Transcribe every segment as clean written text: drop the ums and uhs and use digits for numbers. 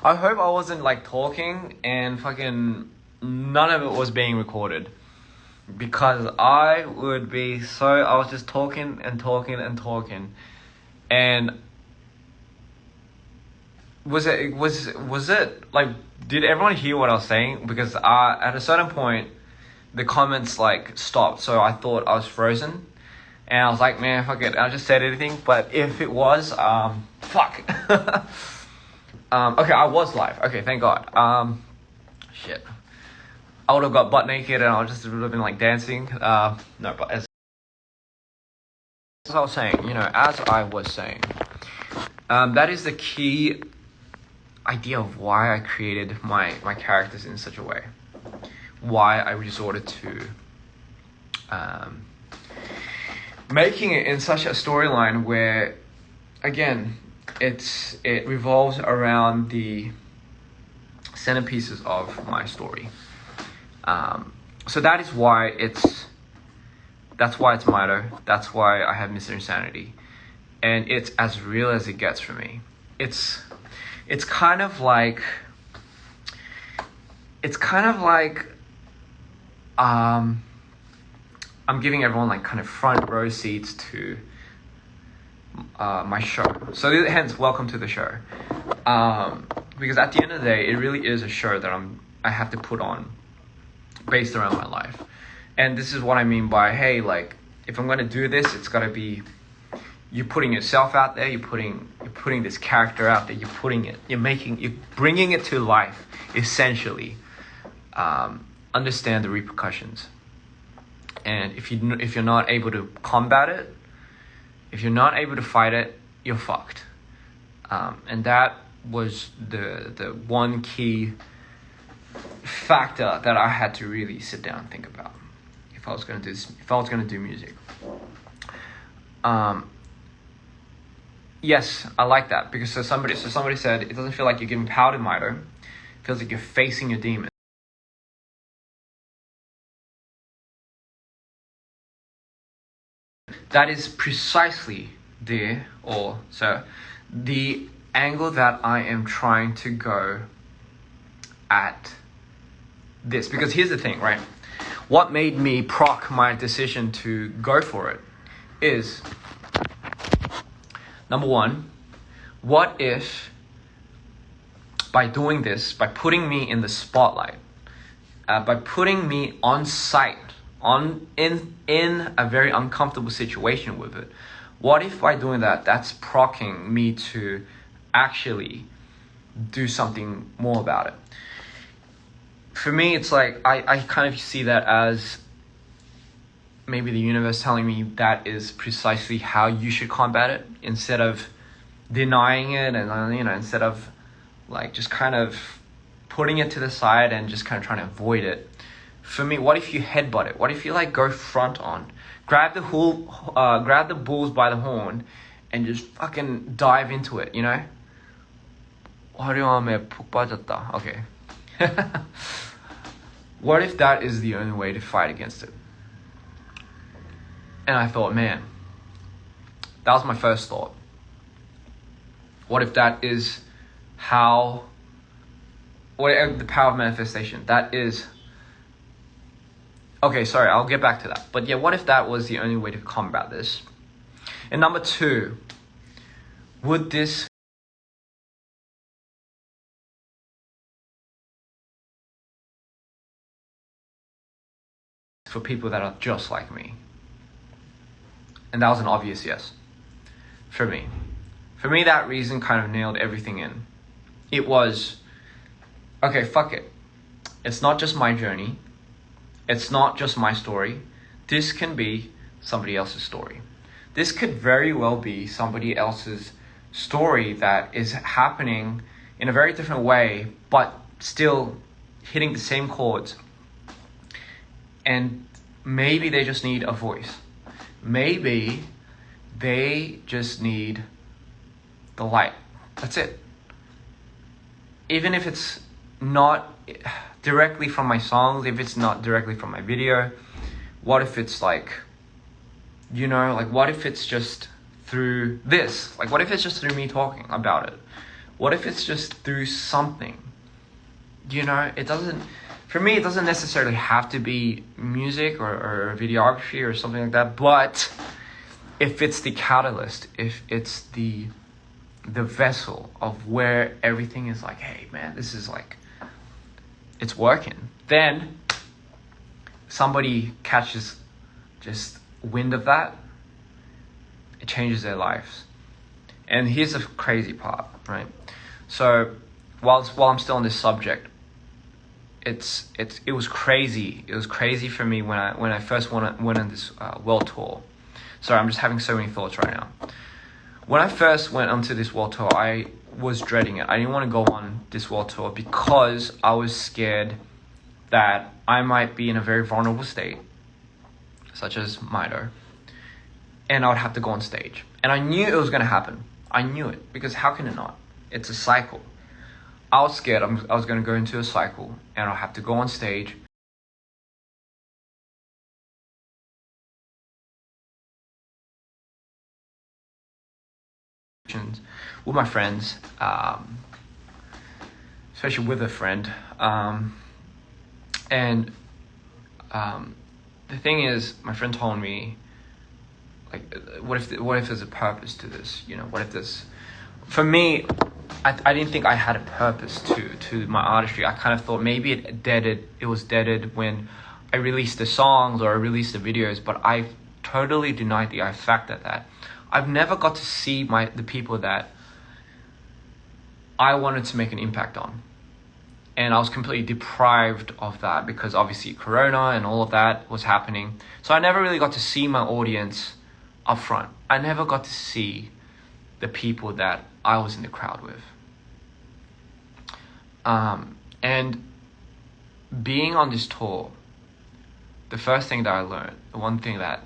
I hope I wasn't like talking and fucking none of it was being recorded. Because I was just talking and talking and talking. And was it like, did everyone hear what I was saying? Because at a certain point, the comments like stopped. So I thought I was frozen. And I was like, man, fuck it. I just said anything. But if it was, fuck. Okay, I was live. Okay, thank God. Shit. I would have got butt naked and I would have been like dancing. No, but as I was saying, that is the key idea of why I created my characters in such a way. Why I resorted to making it in such a storyline where, again, it revolves around the centerpieces of my story. So that is why that's why it's Mito. That's why I have Mr. Insanity. And it's as real as it gets for me. It's kind of like I'm giving everyone like kind of front row seats to my show. So hence, welcome to the show. Because at the end of the day, it really is a show that I have to put on based around my life. And this is what I mean by, hey, like, if I'm going to do this, it's got to be, you're putting yourself out there, you're putting this character out there, you're bringing it to life, essentially. Understand the repercussions. And if you're not able to combat it, if you're not able to fight it, you're fucked. And that was the one key factor that I had to really sit down and think about if I was going to do music. Yes, I like that, because somebody said it doesn't feel like you're giving power to Mito. It feels like you're facing your demons. That is precisely the angle that I am trying to go at this. Because here's the thing, right? What made me proc my decision to go for it is, number one, what if by doing this, by putting me in the spotlight, by putting me on site, in a very uncomfortable situation with it, what if by doing that, that's proccing me to actually do something more about it? For me, it's like I kind of see that as maybe the universe telling me that is precisely how you should combat it, instead of denying it and instead of like just kind of putting it to the side and just kind of trying to avoid it. For me, what if you headbutt it? What if you like go front on, grab the bulls by the horn, and just fucking dive into it? 화려함에 푹 빠졌다. Okay. What if that is the only way to fight against it? And I thought, man, that was my first thought. What if that is the power of manifestation? That is... Okay, sorry, I'll get back to that. But yeah, what if that was the only way to combat this? And number two, would this for people that are just like me? And that was an obvious yes for me. For me, that reason kind of nailed everything in. It was, okay, fuck it. It's not just my journey. It's not just my story. This can be somebody else's story. This could very well be somebody else's story that is happening in a very different way, but still hitting the same chords. And maybe they just need a voice. Maybe they just need the light. That's it. Even if it's not directly from my songs, if it's not directly from my video, what if it's like, what if it's just through this? Like, what if it's just through me talking about it? What if it's just through something? You know, for me, it doesn't necessarily have to be music or videography or something like that, but if it's the catalyst, if it's the vessel of where everything is like, hey man, this is like, it's working, then somebody catches just wind of that, it changes their lives. And here's the crazy part, right? So while I'm still on this subject, it was crazy. It was crazy for me when I first went on this world tour. Sorry, I'm just having so many thoughts right now. When I first went onto this world tour, I was dreading it. I didn't want to go on this world tour because I was scared that I might be in a very vulnerable state, such as Mido, and I would have to go on stage. And I knew it was going to happen. I knew it, because how can it not? It's a cycle. I was scared I was going to go into a cycle and I'll have to go on stage. With my friends, especially with a friend. And the thing is, my friend told me, like, what if there's a purpose to this? You know, what if this... For me, I didn't think I had a purpose to my artistry. I kind of thought maybe it was deaded when I released the songs or I released the videos, but I totally denied the fact that I've never got to see the people that I wanted to make an impact on. And I was completely deprived of that because obviously Corona and all of that was happening. So I never really got to see my audience up front. I never got to see the people that I was in the crowd with. And being on this tour, the first thing that I learned, the one thing that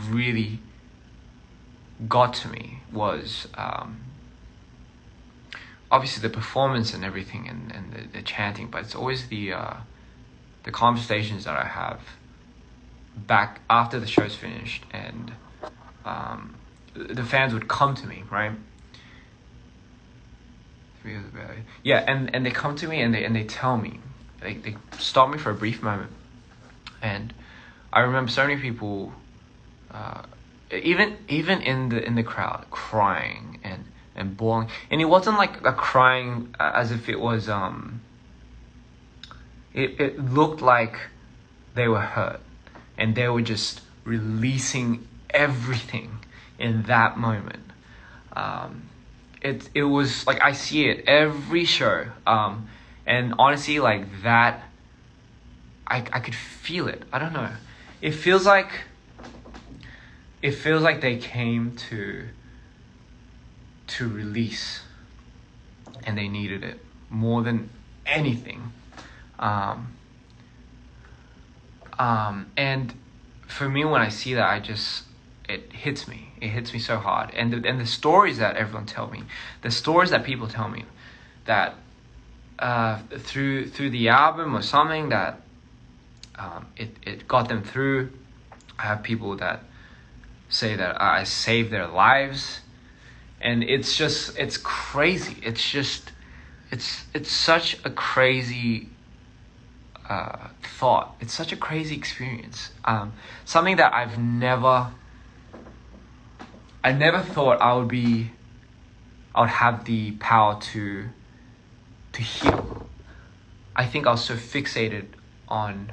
really got to me was obviously the performance and everything and the chanting, but it's always the conversations that I have back after the show's finished, and the fans would come to me, right? Yeah, and they come to me and they tell me, they stop me for a brief moment, and I remember so many people, even in the crowd, crying and bawling, and it wasn't like a crying as if it was it looked like they were hurt, and they were just releasing everything in that moment. It was like, I see it every show, and honestly, like that, I could feel it. I don't know. It feels like they came to release, and they needed it more than anything. And for me, when I see that, it hits me. It hits me so hard. And the stories that everyone tell me, the stories that people tell me, that through the album or something, that it got them through. I have people that say that I saved their lives, and it's crazy. It's such a crazy thought. It's such a crazy experience. Something that I never thought I would have the power to heal. I think I was so fixated on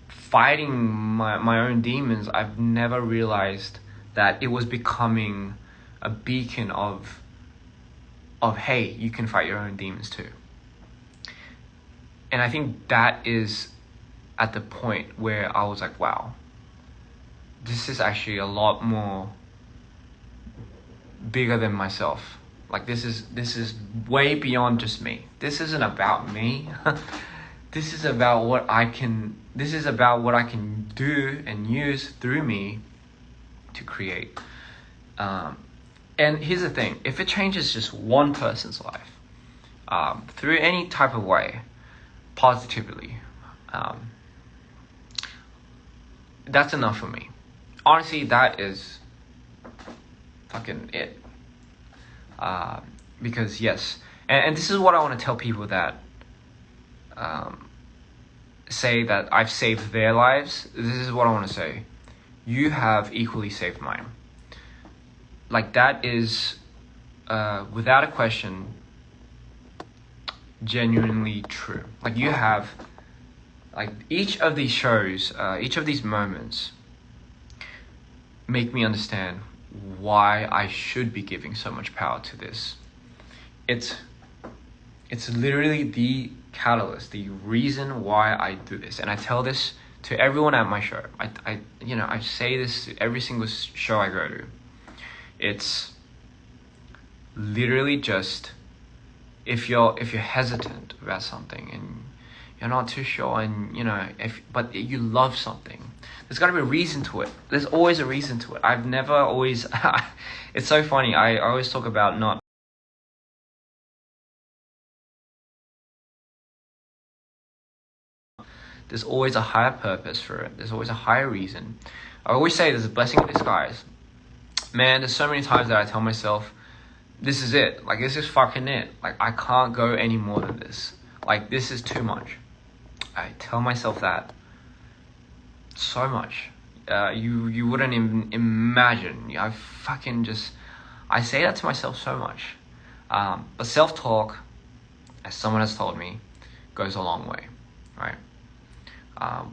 fighting my own demons, I've never realized that it was becoming a beacon of hey, you can fight your own demons too. And I think that is at the point where I was like, wow, this is actually a lot more bigger than myself. Like this is way beyond just me. This isn't about me. This is about what I can do and use through me to create. And here's the thing, if it changes just one person's life, through any type of way, positively, that's enough for me. Honestly, that is fucking it. Because yes, and this is what I want to tell people that say that I've saved their lives. This is what I want to say. You have equally saved mine. Like, that is, without a question, genuinely true. Like, you have, like, each of these shows, each of these moments make me understand why I should be giving so much power to this. It's literally the catalyst, the reason why I do this. And I tell this to everyone at my show. I say this to every single show I go to. It's literally just, if you're hesitant about something and you're not too sure, and but you love something, there's got to be a reason to it. There's always a reason to it. I've never always it's so funny. I always talk about not there's always a higher purpose for it. There's always a higher reason. I always say there's a blessing in disguise. Man, there's so many times that I tell myself, this is it. Like, this is fucking it. Like, I can't go any more than this. Like, this is too much. I tell myself that so much. You wouldn't even imagine. I say that to myself so much. But self-talk, as someone has told me, goes a long way, right?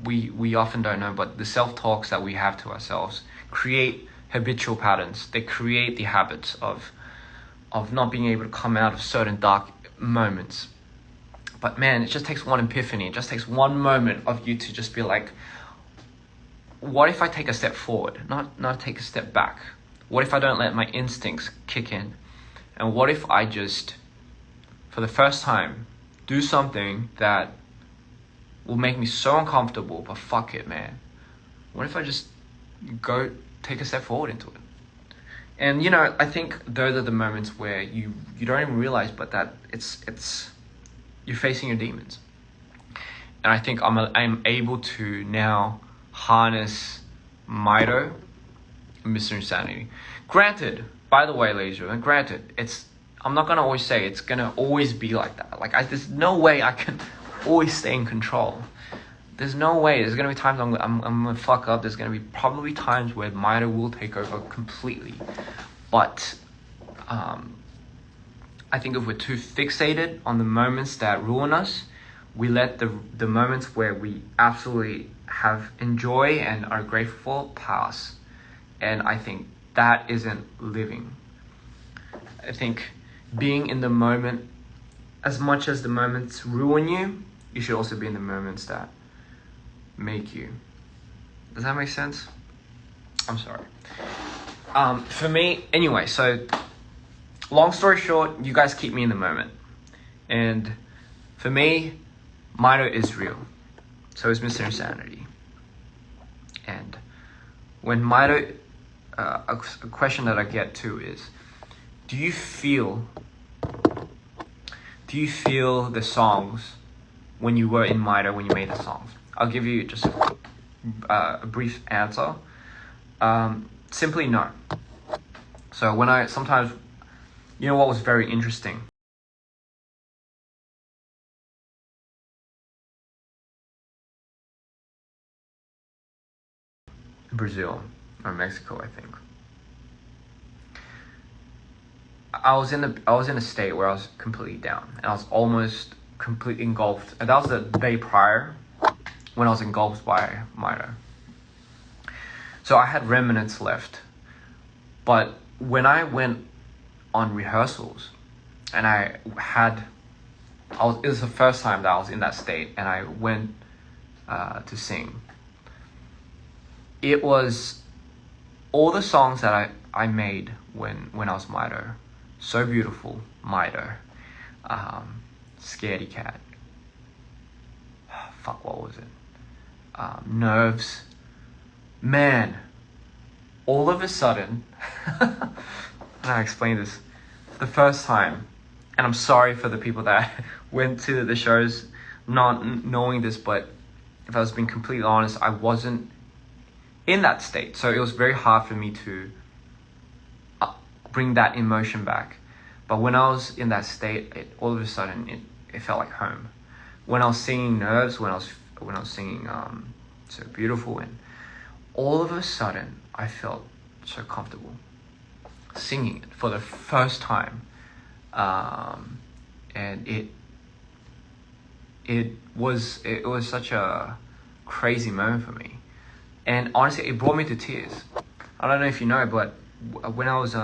We often don't know, but the self-talks that we have to ourselves create habitual patterns. They create the habits of not being able to come out of certain dark moments. But man, it just takes one epiphany. It just takes one moment of you to just be like, what if I take a step forward, not take a step back? What if I don't let my instincts kick in? And what if I just, for the first time, do something that will make me so uncomfortable, but fuck it, man. What if I just go take a step forward into it? And I think those are the moments where you don't even realize, but that it's you're facing your demons. And I think I'm able to now harness Mito, Mr. Insanity. Granted, by the way, ladies and gentlemen, I'm not gonna always say it's gonna always be like that. Like, there's no way I can always stay in control. There's no way. There's gonna be times I'm gonna fuck up. There's gonna be probably times where Mito will take over completely. But I think if we're too fixated on the moments that ruin us, we let the moments where we absolutely have enjoy and are grateful pass. And I think that isn't living. I think being in the moment, as much as the moments ruin you, you should also be in the moments that make you. Does that make sense? I'm sorry. For me, anyway, so long story short, you guys keep me in the moment. And for me, Mito is real. So is Mr. Insanity. And when Mito, a question that I get too is, do you feel the songs when you were in Mito, when you made the songs? I'll give you just a brief answer. Simply no. So when sometimes, what was very interesting? Brazil or Mexico, I think. I was in a state where I was completely down, and I was almost completely engulfed. And that was the day prior, when I was engulfed by Mito. So I had remnants left. But when I went on rehearsals, and it was the first time that I was in that state, and I went to sing. It was all the songs that I made when I was Mito. So Beautiful, Mito. Scaredy Cat. Fuck, what was it? Nerves. Man, all of a sudden, I explain this, the first time, and I'm sorry for the people that went to the shows not knowing this, but if I was being completely honest, I wasn't in that state. So it was very hard for me to bring that emotion back. But when I was in that state, all of a sudden it felt like home. When I was singing Nerves, when I was singing So Beautiful, and all of a sudden I felt so comfortable singing it for the first time, and it was such a crazy moment for me, and honestly it brought me to tears. I don't know if you know, but when I was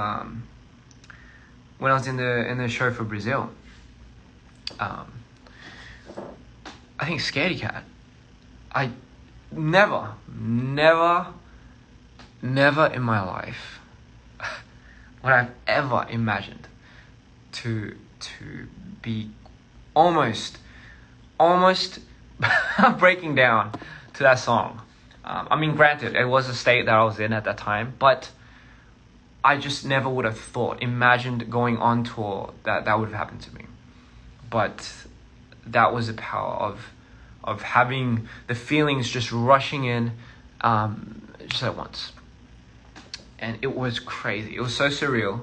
in the show for Brazil, I think Scaredy Cat, I never in my life would I've ever imagined to be almost breaking down to that song. I mean, granted, it was a state that I was in at that time, but I just never would have imagined going on tour that would have happened to me. But that was the power of having the feelings just rushing in just at once. And it was crazy. It was so surreal.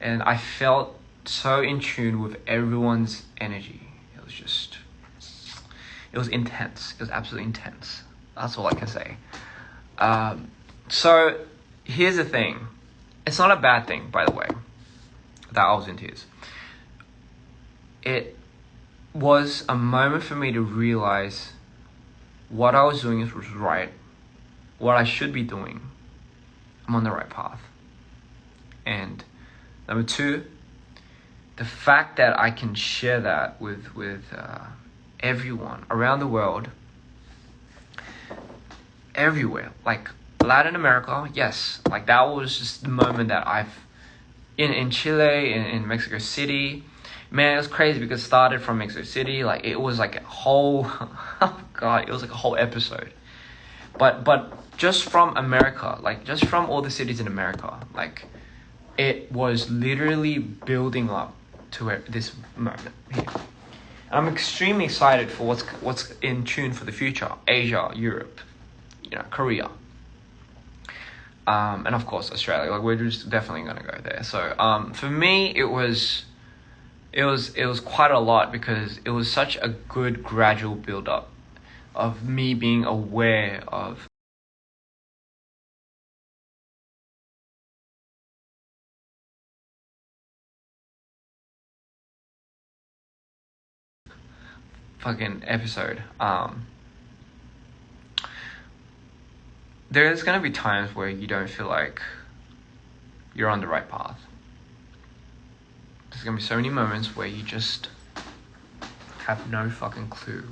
And I felt so in tune with everyone's energy. It was intense. It was absolutely intense. That's all I can say. So here's the thing. It's not a bad thing, by the way, that I was in tears. It was a moment for me to realize what I was doing was right, what I should be doing. I'm on the right path. And number two, the fact that I can share that with everyone around the world, everywhere, like Latin America, yes, like that was just the moment that in Chile, in Mexico City. Man, it was crazy because it started from Mexico City. Like it was like a whole, oh God, it was like a whole episode. But just from America, like just from all the cities in America, like it was literally building up to this moment here. And I'm extremely excited for what's in tune for the future. Asia, Europe, Korea, and of course Australia. Like we're just definitely gonna go there. So for me, it was quite a lot because it was such a good gradual build up of me being aware of fucking episode. There's gonna be times where you don't feel like you're on the right path. There's gonna be so many moments where you just have no fucking clue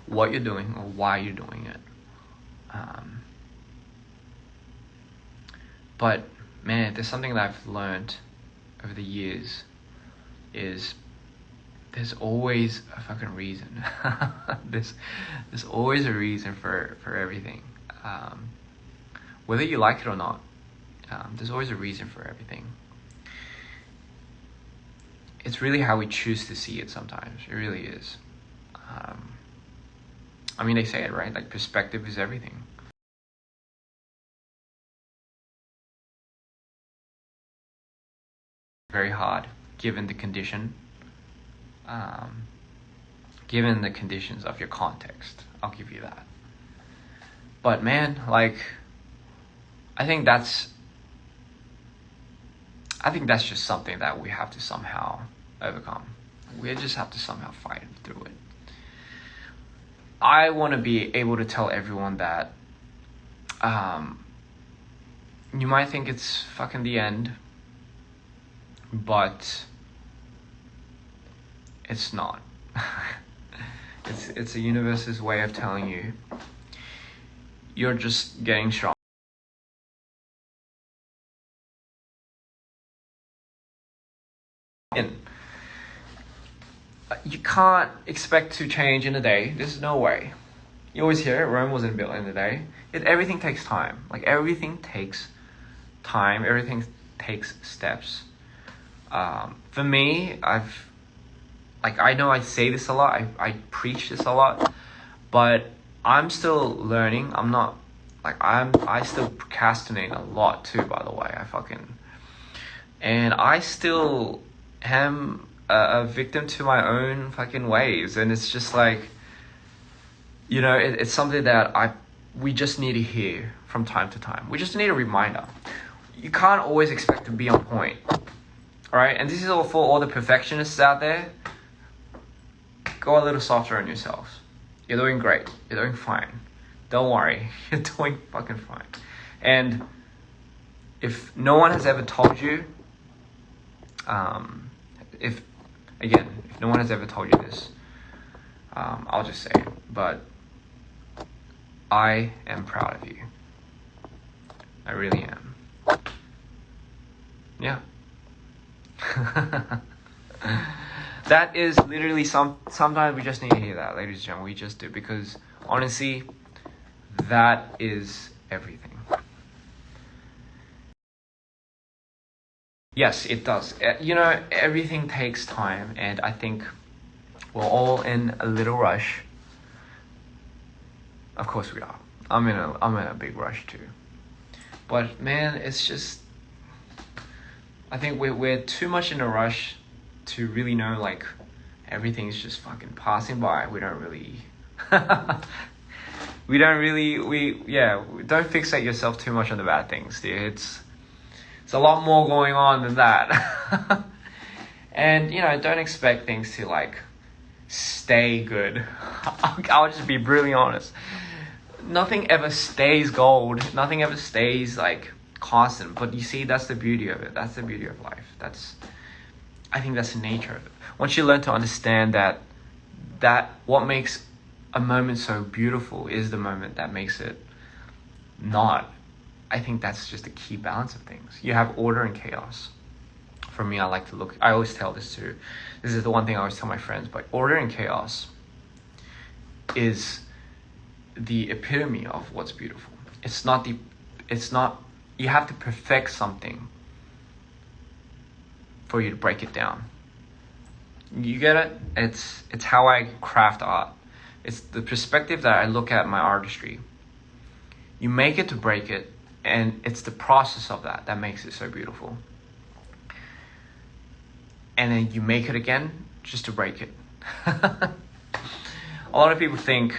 what you're doing or why you're doing it. But man, there's something that I've learned over the years is there's always a fucking reason. there's always a reason for everything. Whether you like it or not, there's always a reason for everything. It's really how we choose to see it sometimes. It really is. I mean, they say it, right? Like, perspective is everything. Very hard, given the condition. Given the conditions of your context. I'll give you that. But man, like, I think that's just something that we have to somehow overcome. We just have to somehow fight through it. I want to be able to tell everyone that you might think it's fucking the end, but it's not. It's the universe's way of telling you you're just getting strong. And you can't expect to change in a day. There's no way. You always hear it, Rome wasn't built in a day. Everything takes time. Like, everything takes time. Everything takes steps. For me, I know I say this a lot. I preach this a lot. But I'm still learning. I still procrastinate a lot too, by the way. And I still am a victim to my own fucking ways, and it's just like, it's something that we just need to hear from time to time. We just need a reminder. You can't always expect to be on point, all right? And this is all for all the perfectionists out there. Go a little softer on yourselves. You're doing great. You're doing fine. Don't worry. You're doing fucking fine. And if no one has ever told you, if no one has ever told you this, I'll just say it. But I am proud of you. I really am. Yeah. That is literally sometimes we just need to hear that, ladies and gentlemen. We just do, because honestly, that is everything. Yes, it does. Everything takes time, and I think we're all in a little rush. Of course we are. I'm in a big rush too. But man, it's just, I think we're too much in a rush to really know, like, everything's just fucking passing by. We don't fixate yourself too much on the bad things, dude. It's a lot more going on than that. And, don't expect things to, like, stay good. I'll just be brutally honest. Nothing ever stays gold. Nothing ever stays, like, constant. But you see, that's the beauty of it. That's the beauty of life. I think that's the nature of it. Once you learn to understand that what makes a moment so beautiful is the moment that makes it not. I think that's just the key balance of things. You have order and chaos. For me, I always tell this too. This is the one thing I always tell my friends, but order and chaos is the epitome of what's beautiful. You have to perfect something for you to break it down. You get it? It's how I craft art. It's the perspective that I look at my artistry. You make it to break it, and it's the process of that makes it so beautiful. And then you make it again just to break it. A lot of people think,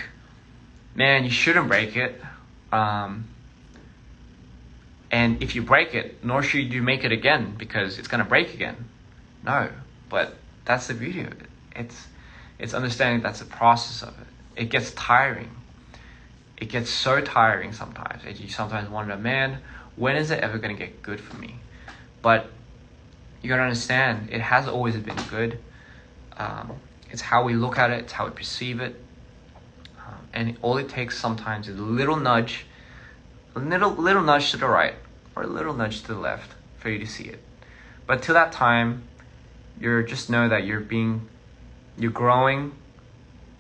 man, you shouldn't break it. And if you break it, nor should you make it again, because it's going to break again. No, but that's the beauty of it. It's understanding that's the process of it. It gets tiring. It gets so tiring sometimes. And you sometimes wonder, man, when is it ever going to get good for me? But you got to understand, it has always been good. It's how we look at it. It's how we perceive it. And all it takes sometimes is a little nudge to the right or a little nudge to the left for you to see it. But till that time, just know that you're growing.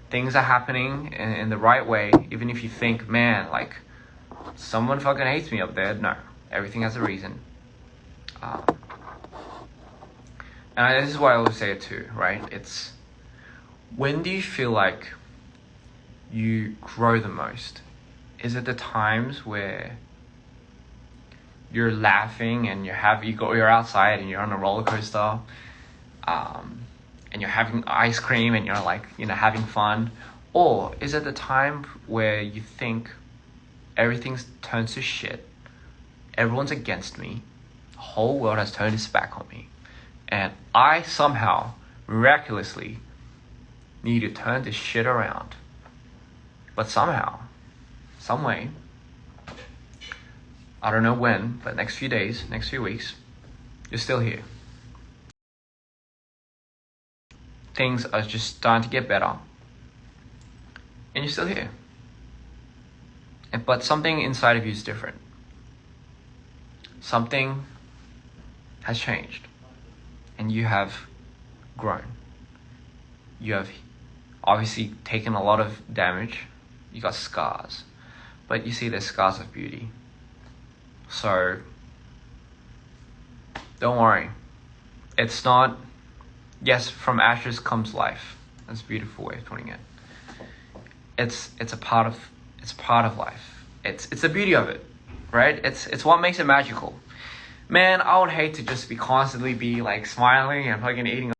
Things are happening in the right way. Even if you think, man, like, someone fucking hates me up there. No, everything has a reason. And this is why I always say it too, right? It's, when do you feel like you grow the most? Is it the times where you're laughing and you're outside and you're on a roller coaster, and you're having ice cream and you're like, having fun? Or is it the time where you think everything's turned to shit, everyone's against me, the whole world has turned its back on me, and I somehow, miraculously, need to turn this shit around? But somehow, some way, I don't know when, but next few days, next few weeks, you're still here. Things are just starting to get better, and you're still here. But something inside of you is different. Something has changed, and you have grown. You have obviously taken a lot of damage. You got scars, but you see, there's scars of beauty. So don't worry. It's not, yes, from ashes comes life. That's a beautiful way of putting it. It's a part of life. It's the beauty of it, right? It's what makes it magical. Man, I would hate to just be constantly be like smiling and fucking eating.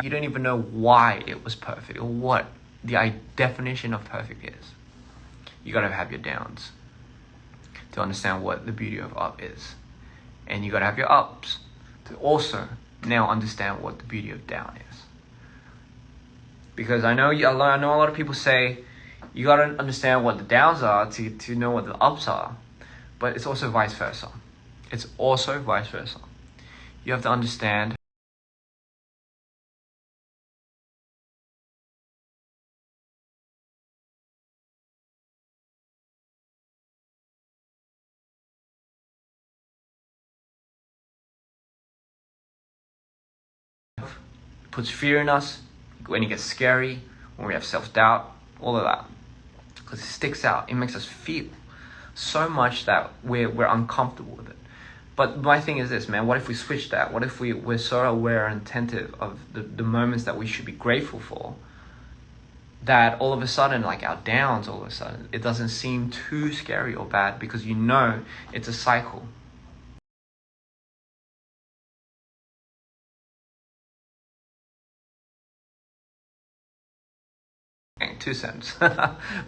You don't even know why it was perfect or what the definition of perfect is. You gotta have your downs to understand what the beauty of up is. And you gotta have your ups to also now understand what the beauty of down is. Because I know a lot of people say you gotta understand what the downs are to know what the ups are. But it's also vice versa. It's also vice versa. You have to understand puts fear in us when it gets scary, when we have self-doubt, all of that. Because it sticks out. It makes us feel so much that we're uncomfortable with it. But my thing is this, man, what if we switch that? What if we're so aware and attentive of the moments that we should be grateful for, that all of a sudden, like our downs, all of a sudden, it doesn't seem too scary or bad because you know it's a cycle. Okay, 2 cents.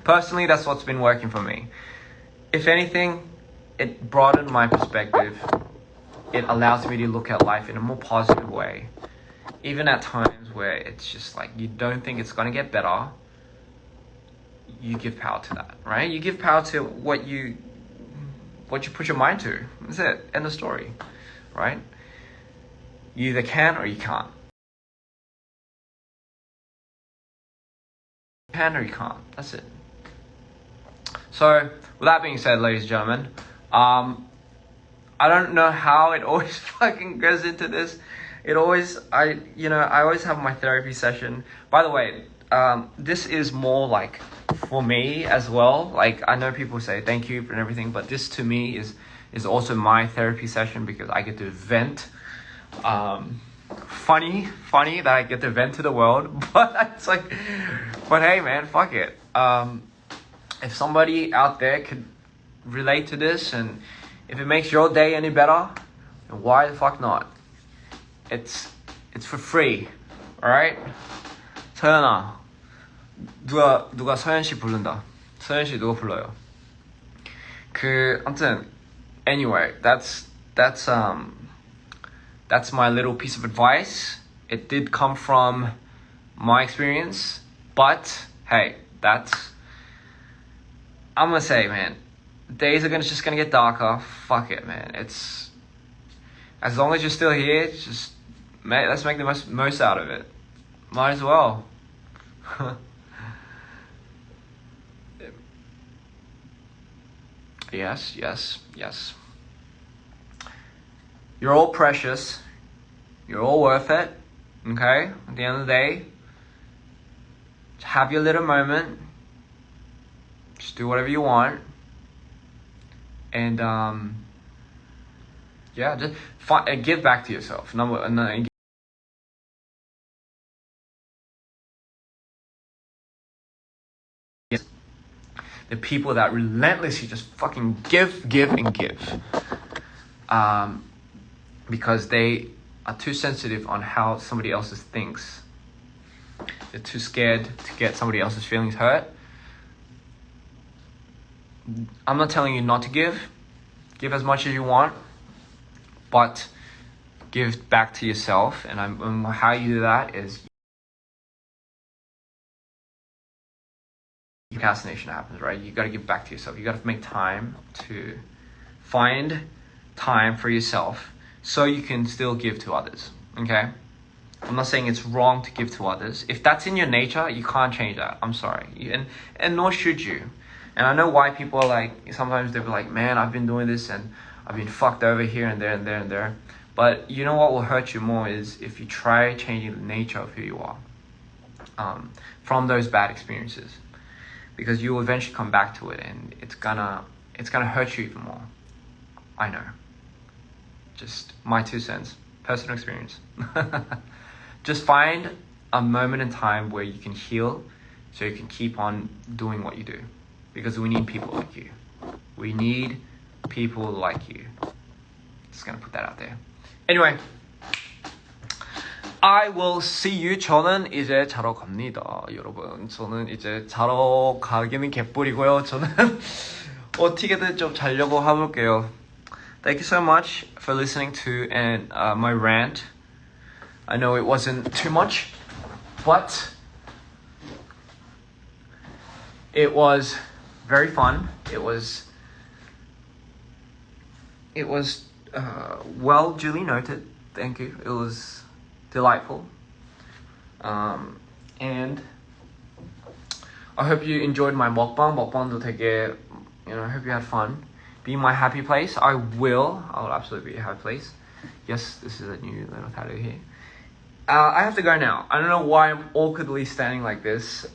Personally, that's what's been working for me. If anything, it broadened my perspective. It allows me to look at life in a more positive way. Even at times where it's just like you don't think it's gonna get better, you give power to that, right? You give power to what you put your mind to. That's it. End of story, right? You either can or you can't. You can or you can't. That's it. So, with that being said, ladies and gentlemen, I don't know how it always fucking goes into this. I always have my therapy session. By the way, this is more like for me as well. Like, I know people say thank you and everything, but this to me is also my therapy session because I get to vent. Funny that I get to vent to the world, but it's like, but hey man, fuck it. If somebody out there could relate to this and if it makes your day any better, then why the fuck not? It's for free, alright? 서연아, 누가 서연 씨 부른다. 서연 씨 누가 불러요? 아무튼, anyway, that's my little piece of advice. It did come from my experience, but hey, I'm gonna say, man, days are just gonna get darker. Fuck it, man. It's as long as you're still here, let's make the most out of it. Might as well. Yes. You're all precious. You're all worth it. Okay? At the end of the day, have your little moment. Just do whatever you want. And just give back to yourself. The people that relentlessly just fucking give and give. Because they are too sensitive on how somebody else's thinks. They're too scared to get somebody else's feelings hurt. I'm not telling you not to give. Give as much as you want. But give back to yourself. And how you do that is procrastination happens, right? You got to give back to yourself. You got to make time to find time for yourself so you can still give to others, okay? I'm not saying it's wrong to give to others. If that's in your nature, you can't change that. I'm sorry. And nor should you. And I know why people are like, sometimes they'll be like, man, I've been doing this and I've been fucked over here and there and there and there. But you know what will hurt you more is if you try changing the nature of who you are from those bad experiences. Because you will eventually come back to it and it's gonna hurt you even more. I know. Just my 2 cents. Personal experience. just find a moment in time where you can heal so you can keep on doing what you do, because we need people like you. We need people like you. Just gonna put that out there. Anyway, I will see you. 저는 이제 자러 갑니다, 여러분. 저는 이제 자러 가기는 개뿔이고요. 저는 어떻게든 좀 자려고 해볼게요. Thank you so much for listening to my rant. I know it wasn't too much, but it was very fun. It was well duly noted. Thank you. It was delightful. And I hope you enjoyed my 먹방. 먹방도 되게, I hope you had fun. Be my happy place. I will absolutely be a happy place. Yes, this is a new little tattoo here. I have to go now. I don't know why I'm awkwardly standing like this.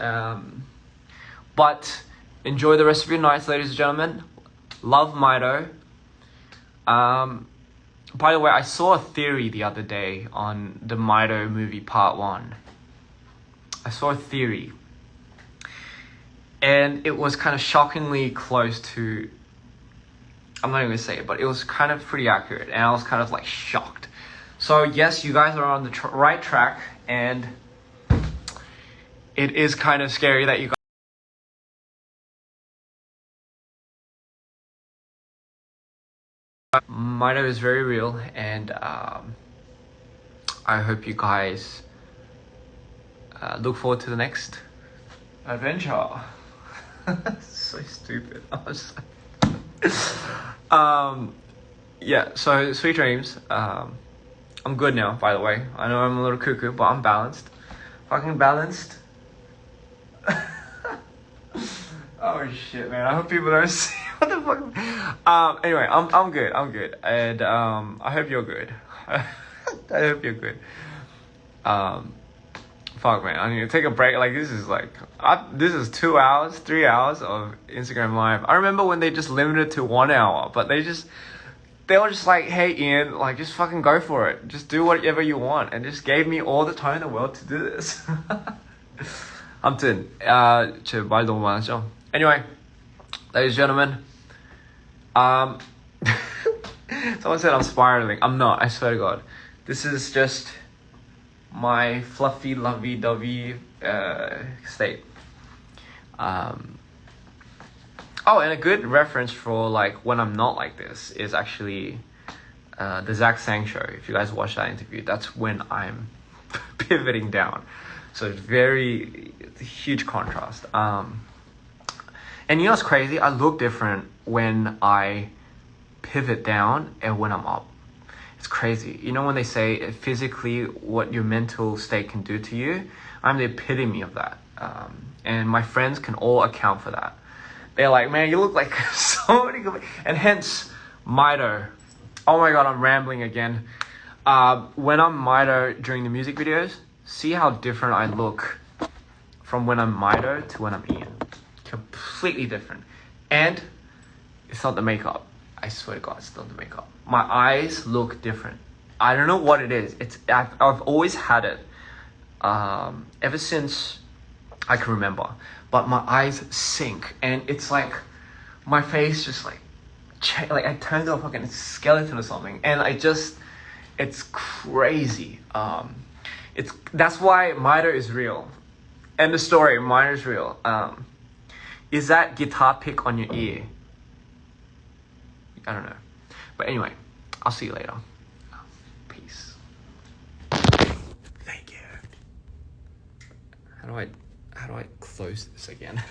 But enjoy the rest of your nights, ladies and gentlemen. Love Mido. By the way, I saw a theory the other day on the Mido movie part 1. I saw a theory. And it was kind of shockingly close to, I'm not even going to say it, but it was kind of pretty accurate. And I was kind of like shocked. So yes, you guys are on the right track. And it is kind of scary that you guys... Mido is very real, and I hope you guys look forward to the next adventure. So stupid. I was like... yeah, so sweet dreams. I'm good now, by the way. I know I'm a little cuckoo, but I'm balanced. Fucking balanced. Oh shit, man. I hope people don't see. What the fuck? Anyway, I'm good. And I hope you're good. I hope you're good. Fuck, man. I need to take a break. Like, this is 2 hours, 3 hours of Instagram Live. I remember when they just limited to 1 hour, but they were just like, hey Ian, like, just fucking go for it. Just do whatever you want. And just gave me all the time in the world to do this. 아무튼, 제 말 너무 많았죠? Anyway, ladies and gentlemen, someone said I'm spiraling. I'm not, I swear to God. This is just my fluffy, lovey-dovey state. Oh, and a good reference for like when I'm not like this is actually the Zach Sang show. If you guys watch that interview, that's when I'm pivoting down. So it's it's a huge contrast. And you know what's crazy? I look different when I pivot down and when I'm up. It's crazy. You know when they say physically what your mental state can do to you? I'm the epitome of that. And my friends can all account for that. They're like, man, you look like so many good... And hence, Mido. Oh my God, I'm rambling again. When I'm Mido during the music videos, see how different I look from when I'm Mido to when I'm Ian. Completely different. And it's not the makeup. I swear to God, it's not the makeup. My eyes look different. I don't know what it is. I've always had it ever since I can remember. But my eyes sink, and it's like my face just like I turned to a fucking skeleton or something, and it's crazy. That's why Mido is real. End of story. Mido is real. Is that guitar pick on your ear? I don't know. But anyway, I'll see you later. Peace. Thank you. How do I close this again?